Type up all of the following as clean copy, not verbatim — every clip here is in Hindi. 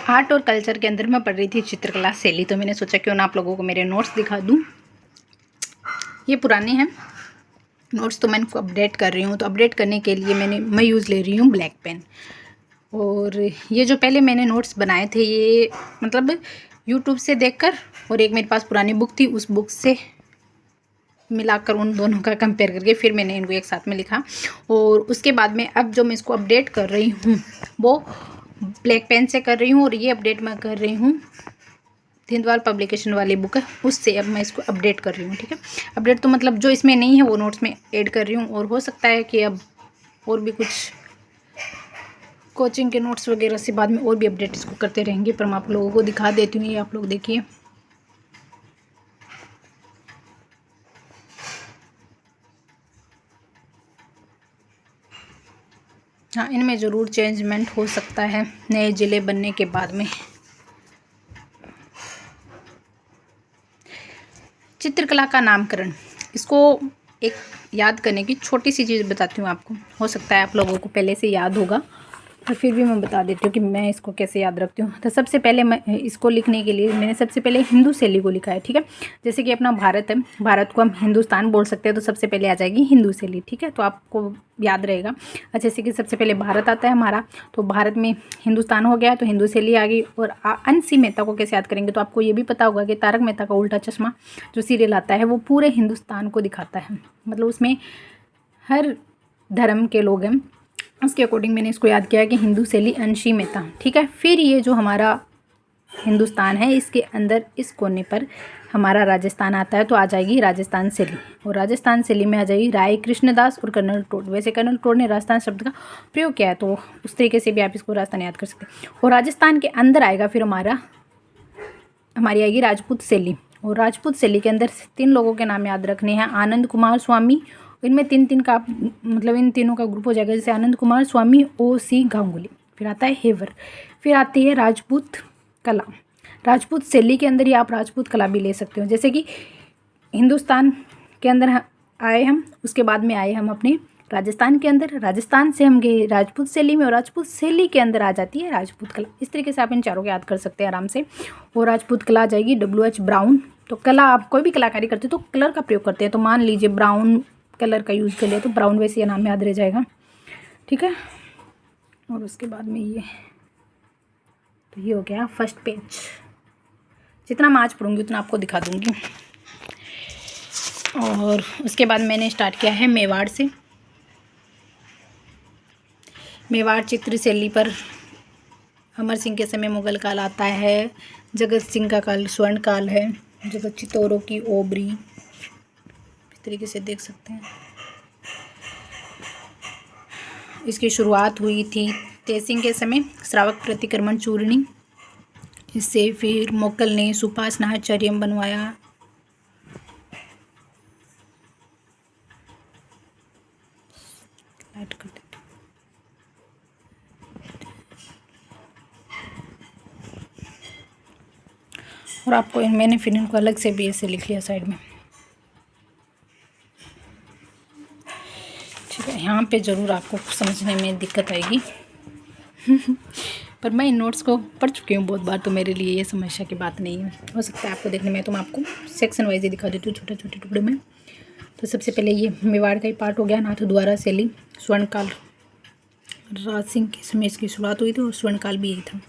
आर्ट और कल्चर के अंदर मैं पढ़ रही थी चित्रकला शैली, तो मैंने सोचा क्यों ना आप लोगों को मेरे नोट्स दिखा दूँ। ये पुराने हैं नोट्स, तो मैं इनको अपडेट कर रही हूँ। तो अपडेट करने के लिए मैं यूज़ ले रही हूँ ब्लैक पेन। और ये जो पहले मैंने नोट्स बनाए थे ये मतलब यूट्यूब से देखकर, और एक मेरे पास पुरानी बुक थी, उस बुक से मिलाकर उन दोनों का कंपेयर करके फिर मैंने इनको एक साथ में लिखा। और उसके बाद में अब जो मैं इसको अपडेट कर रही हूँ वो ब्लैक पेन से कर रही हूँ। और ये अपडेट मैं कर रही हूँ थिंदवाल पब्लिकेशन वाली बुक है, उससे अब मैं इसको अपडेट कर रही हूँ। ठीक है, अपडेट तो मतलब जो इसमें नहीं है वो नोट्स में ऐड कर रही हूँ। और हो सकता है कि अब और भी कुछ कोचिंग के नोट्स वगैरह से बाद में और भी अपडेट इसको करते रहेंगे, पर मैं आप लोगों को दिखा देती हूँ। ये आप लोग देखिए, हाँ इनमें ज़रूर चेंजमेंट हो सकता है नए ज़िले बनने के बाद में। चित्रकला का नामकरण, इसको एक याद करने की छोटी सी चीज़ बताती हूँ आपको। हो सकता है आप लोगों को पहले से याद होगा, और फिर भी मैं बता देती हूँ कि मैं इसको कैसे याद रखती हूँ। तो सबसे पहले मैं इसको लिखने के लिए मैंने सबसे पहले हिंदू शैली को लिखा है। ठीक है, जैसे कि अपना भारत है, भारत को हम हिंदुस्तान बोल सकते हैं, तो सबसे पहले आ जाएगी हिंदू शैली। ठीक है, तो आपको याद रहेगा। जैसे कि सबसे पहले भारत आता है हमारा, तो भारत में हिंदुस्तान हो गया तो हिंदू शैली आ गई। और अंशी मेहता को कैसे याद करेंगे, तो आपको ये भी पता होगा कि तारक मेहता का उल्टा चश्मा जो सीरियल आता है वो पूरे हिंदुस्तान को दिखाता है, मतलब उसमें हर धर्म के लोग हैं, उसके अकॉर्डिंग मैंने इसको याद किया कि हिंदू शैली अंशी मेहता। ठीक है, फिर ये जो हमारा हिंदुस्तान है इसके अंदर इस कोने पर हमारा राजस्थान आता है, तो आ जाएगी राजस्थान शैली। और राजस्थान शैली में आ जाएगी राय कृष्णदास और कर्नल टोड। वैसे कर्नल टोड ने राजस्थान शब्द का प्रयोग किया है, तो उस तरीके से भी आप इसको राजस्थान याद कर सकते हैं। और राजस्थान के अंदर आएगा फिर हमारी आएगी राजपूत शैली। और राजपूत शैली के अंदर 3 लोगों के नाम याद रखने हैं, आनंद कुमार स्वामी। इनमें 3-3 का मतलब इन तीनों का ग्रुप हो जाएगा, जैसे आनंद कुमार स्वामी, O.C. गांगुली। फिर आता है हेवर, फिर आती है राजपूत कला। राजपूत शैली के अंदर ही आप राजपूत कला भी ले सकते हो। जैसे कि हिंदुस्तान के अंदर आए हम, उसके बाद में आए हम अपने राजस्थान के अंदर, राजस्थान से हम गए राजपूत शैली में, और राजपूत शैली के अंदर आ जाती है राजपूत कला। इस तरीके से आप इन चारों को याद कर सकते हैं आराम से। और राजपूत कला आ जाएगी W.H. ब्राउन। तो कला, आप कोई भी कलाकारी करते हो तो कलर का प्रयोग करते हैं, तो मान लीजिए ब्राउन कलर का यूज़ कर लिया तो ब्राउन वैसे ये नाम याद रह जाएगा। ठीक है, और उसके बाद में ये, तो ये हो गया फर्स्ट पेज। जितना मैं आज पढ़ूंगी उतना आपको दिखा दूंगी। और उसके बाद मैंने स्टार्ट किया है मेवाड़ से। मेवाड़ चित्र शैली पर अमर सिंह के समय मुगल काल आता है, जगत सिंह का काल स्वर्ण काल है, जगत चितौरों की ओबरी, इस तरीके से देख सकते हैं। इसकी शुरुआत हुई थी तेसिंग के समय, श्रावक प्रतिक्रमण चूर्णी। इससे फिर मोकल ने सुपासनाचार्यम बनवाया। ऐड कर देते। और आपको मैंने फिर इनको अलग से भी ऐसे लिख लिया साइड में। ठीक है, यहाँ पे ज़रूर आपको समझने में दिक्कत आएगी पर मैं इन नोट्स को पढ़ चुकी हूँ बहुत बार, तो मेरे लिए ये समस्या की बात नहीं है। हो सकता है आपको देखने में, तो मैं आपको सेक्शन वाइज ही दिखा देती हूँ छोटे छोटे टुकड़े में। तो सबसे पहले ये मेवाड़ का ही पार्ट हो गया, नाथद्वारा शैली, स्वर्णकाल। राज सिंह के समय इसकी शुरुआत हुई थी और स्वर्णकाल भी यही था।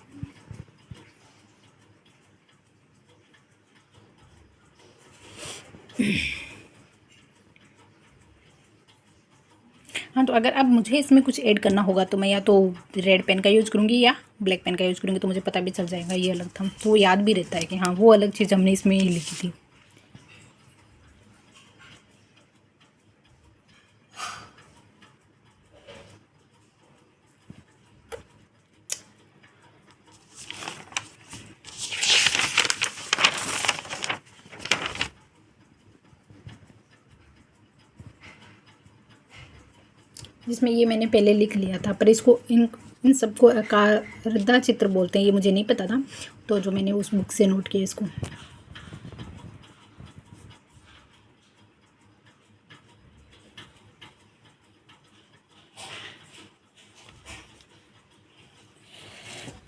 हाँ, तो अगर अब मुझे इसमें कुछ ऐड करना होगा तो मैं या तो रेड पेन का यूज़ करूँगी या ब्लैक पेन का यूज़ करूँगी, तो मुझे पता भी चल जाएगा ये अलग था, तो वो याद भी रहता है कि हाँ वो अलग चीज़ हमने इसमें ही लिखी थी। जिसमें ये मैंने पहले लिख लिया था, पर इसको इन सबको अकारदा चित्र बोलते हैं, ये मुझे नहीं पता था, तो जो मैंने उस बुक से नोट किया इसको।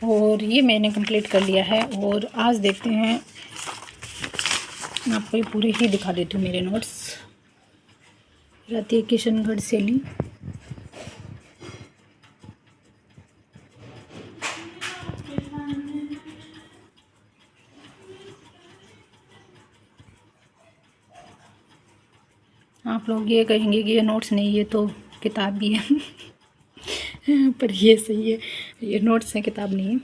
और ये मैंने कंप्लीट कर लिया है। और आज देखते हैं, मैं आपको ये पूरे ही दिखा देती हूँ मेरे नोट्स। रहती है किशनगढ़ सैली। आप लोग ये कहेंगे कि ये नोट्स नहीं, ये तो किताब भी है पर ये सही है, ये नोट्स हैं, किताब नहीं है।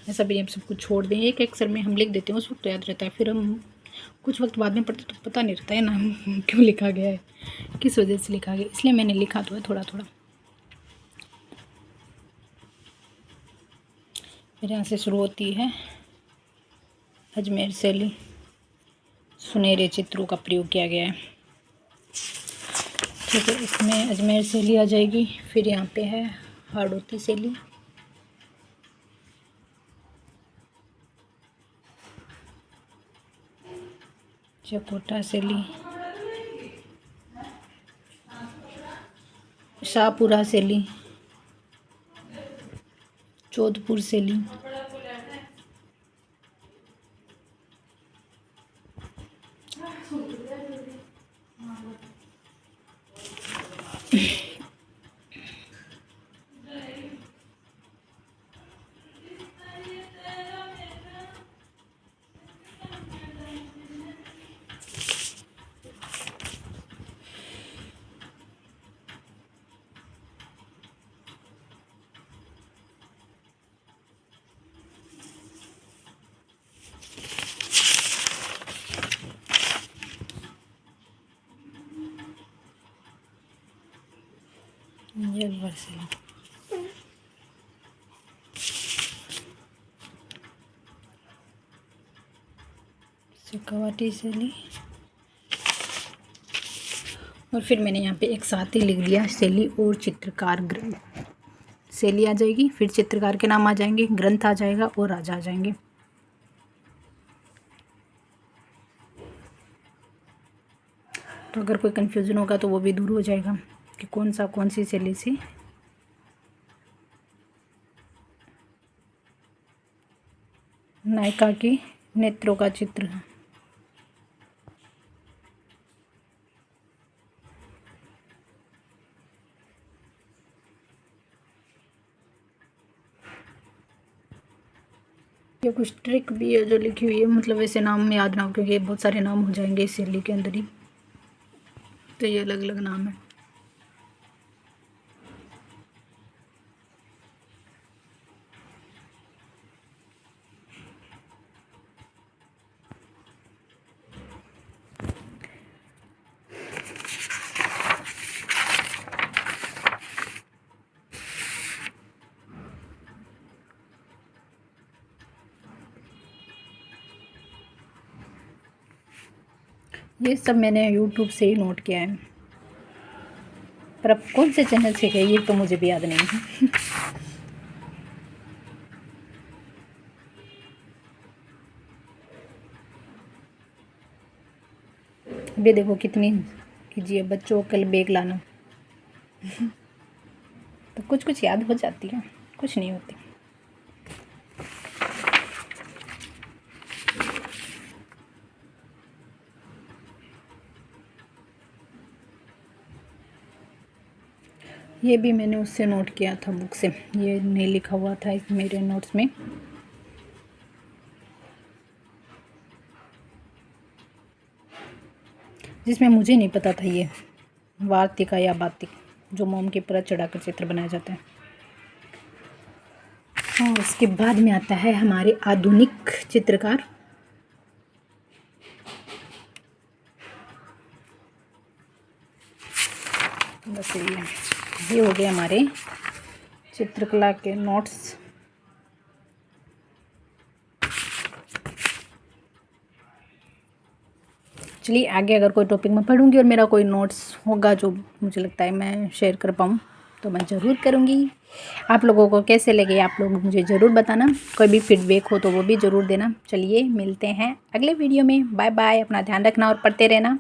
ऐसा भी हम सब कुछ छोड़ दें, एक अक्षर में हम लिख देते हैं, उस वक्त तो याद रहता है, फिर हम कुछ वक्त बाद में पढ़ते तो पता नहीं रहता है नाम क्यों लिखा गया है, किस वजह से लिखा गया, इसलिए मैंने लिखा तो है थोड़ा थोड़ा। फिर यहाँ से शुरू होती है अजमेर शैली। सुनहरे चित्रों का प्रयोग किया गया है। ठीक है, इसमें अजमेर शैली आ जाएगी। फिर यहाँ पे है हाड़ौती शैली, चकोटा शैली, शाहपुरा शैली, जोधपुर शैली, जलवर शैली, शेखावटी शैली। और फिर मैंने यहाँ पे एक साथ ही लिख दिया शैली और चित्रकार ग्रंथ। शैली आ जाएगी, फिर चित्रकार के नाम आ जाएंगे, ग्रंथ आ जाएगा और राजा आ जाएंगे। तो अगर कोई कन्फ्यूज़न होगा तो वो भी दूर हो जाएगा कि कौन सी शैली से। नायिका के नेत्रों का चित्र, ये कुछ ट्रिक भी है जो लिखी हुई है, मतलब ऐसे नाम याद ना हो क्योंकि बहुत सारे नाम हो जाएंगे इस शैली के अंदर ही, तो ये अलग अलग नाम है। ये सब मैंने YouTube से ही नोट किया है, पर अब कौन से चैनल से है ये तो मुझे भी याद नहीं है अभी देखो कितनी कीजिए बच्चों कल बैग लाना तो कुछ कुछ याद हो जाती है, कुछ नहीं होती। ये भी मैंने उससे नोट किया था बुक से, ये नहीं लिखा हुआ था इस मेरे नोट्स में। जिसमें मुझे नहीं पता था ये वार्तिका या बातिक, जो मोम के ऊपर चढ़ाकर चित्र बनाया जाता है। और उसके बाद में आता है हमारे आधुनिक चित्रकार। बस ये हो गए हमारे चित्रकला के नोट्स। चलिए आगे अगर कोई टॉपिक मैं पढ़ूंगी और मेरा कोई नोट्स होगा जो मुझे लगता है मैं शेयर कर पाऊँ तो मैं ज़रूर करूँगी। आप लोगों को कैसे लगे आप लोग मुझे ज़रूर बताना, कोई भी फीडबैक हो तो वो भी ज़रूर देना। चलिए मिलते हैं अगले वीडियो में, बाय बाय, अपना ध्यान रखना और पढ़ते रहना।